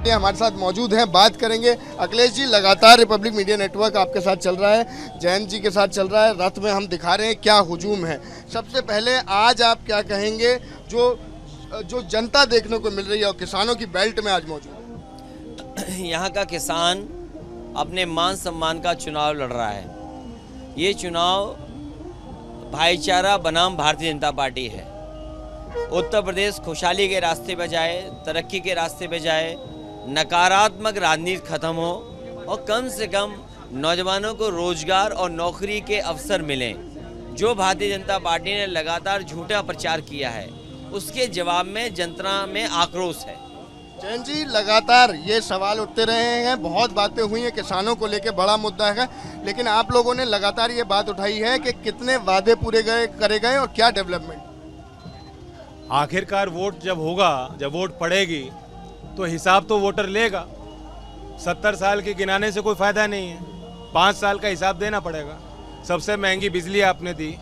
पार्टियां हमारे साथ मौजूद हैं, बात करेंगे। अखिलेश जी, लगातार रिपब्लिक मीडिया नेटवर्क आपके साथ चल रहा है, जयंत जी के साथ चल रहा है, रथ में हम दिखा रहे हैं क्या हुजूम है। सबसे पहले आज आप क्या कहेंगे जो जनता देखने को मिल रही है और किसानों की बेल्ट में आज मौजूद है? यहाँ का किसान अपने मान सम्मान का चुनाव लड़ रहा है। ये चुनाव भाईचारा बनाम भारतीय जनता पार्टी है। उत्तर प्रदेश खुशहाली के रास्ते पे जाए, तरक्की के रास्ते पे जाए, नकारात्मक राजनीति खत्म हो और कम से कम नौजवानों को रोजगार और नौकरी के अवसर मिलें। जो भारतीय जनता पार्टी ने लगातार झूठा प्रचार किया है, उसके जवाब में जनता में आक्रोश है। जैन जी, लगातार ये सवाल उठते रहे हैं, बहुत बातें हुई हैं, किसानों को लेकर बड़ा मुद्दा है, लेकिन आप लोगों ने लगातार ये बात उठाई है कि कितने वादे पूरे करे गए और क्या डेवलपमेंट। आखिरकार वोट जब होगा, जब वोट पड़ेगी तो हिसाब तो वोटर लेगा। 70 साल के गिनाने से कोई फायदा नहीं है, 5 साल का हिसाब देना पड़ेगा। सबसे महंगी बिजली आपने दी,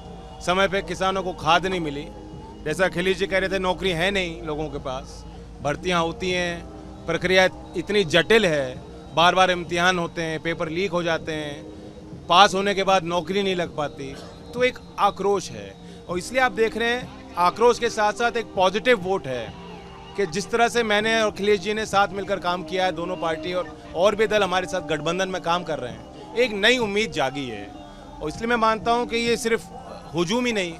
समय पे किसानों को खाद नहीं मिली। जैसा अखिलेश जी कह रहे थे, नौकरी है नहीं लोगों के पास, भर्तियां होती हैं, प्रक्रिया इतनी जटिल है, बार बार इम्तिहान होते हैं, पेपर लीक हो जाते हैं, पास होने के बाद नौकरी नहीं लग पाती। तो एक आक्रोश है और इसलिए आप देख रहे हैं आक्रोश के साथ साथ एक पॉजिटिव वोट है कि जिस तरह से मैंने और अखिलेश जी ने साथ मिलकर काम किया है, दोनों पार्टी और भी दल हमारे साथ गठबंधन में काम कर रहे हैं, एक नई उम्मीद जागी है। और इसलिए मैं मानता हूं कि ये सिर्फ हुजूम ही नहीं,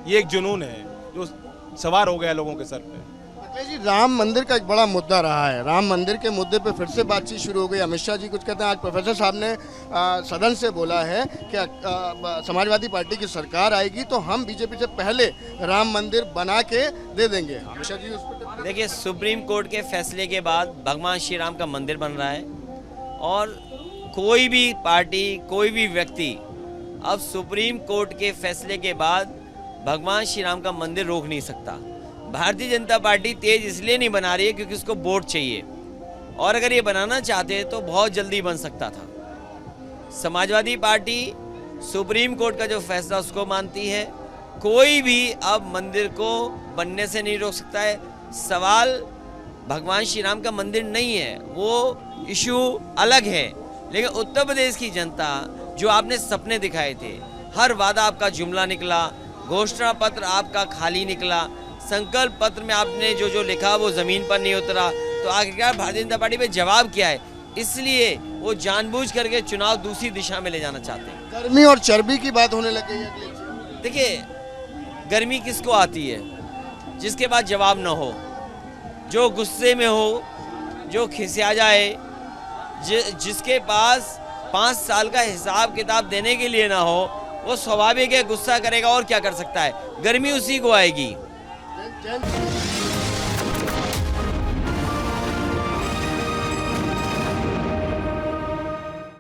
ये एक जुनून है जो सवार हो गया लोगों के सर पे। अखिलेश जी, राम मंदिर का एक बड़ा मुद्दा रहा है, राम मंदिर के मुद्दे पे फिर से बातचीत शुरू हो गई। अमित शाह जी कुछ कहते हैं, आज प्रोफेसर साहब ने सदन से बोला है कि समाजवादी पार्टी की सरकार आएगी तो हम बीजेपी से पहले राम मंदिर बना के दे देंगे। अमित शाह जी उस पर देखिए, सुप्रीम कोर्ट के फैसले के बाद भगवान श्री राम का मंदिर बन रहा है और कोई भी पार्टी, कोई भी व्यक्ति अब सुप्रीम कोर्ट के फैसले के बाद भगवान श्री राम का मंदिर रोक नहीं सकता। भारतीय जनता पार्टी तेज इसलिए नहीं बना रही है क्योंकि उसको वोट चाहिए, और अगर ये बनाना चाहते तो बहुत जल्दी बन सकता था। समाजवादी पार्टी सुप्रीम कोर्ट का जो फैसला उसको मानती है, कोई भी अब मंदिर को बनने से नहीं रोक सकता है। सवाल भगवान श्री राम का मंदिर नहीं है, वो इशू अलग है। लेकिन उत्तर प्रदेश की जनता, जो आपने सपने दिखाए थे, हर वादा आपका जुमला निकला, घोषणा पत्र आपका खाली निकला, संकल्प पत्र में आपने जो जो लिखा वो जमीन पर नहीं उतरा, तो आखिरकार भारतीय जनता पार्टी पे जवाब क्या है? इसलिए वो जानबूझ करके चुनाव दूसरी दिशा में ले जाना चाहते हैं। गर्मी और चर्बी की बात होने लगी है। देखिए, गर्मी किसको आती है? जिसके पास जवाब ना हो, जो गुस्से में हो, जो खिसिया जाए, जिसके पास 5 साल का हिसाब किताब देने के लिए ना हो, वो स्वाभाविक है गुस्सा करेगा, और क्या कर सकता है? गर्मी उसी को आएगी।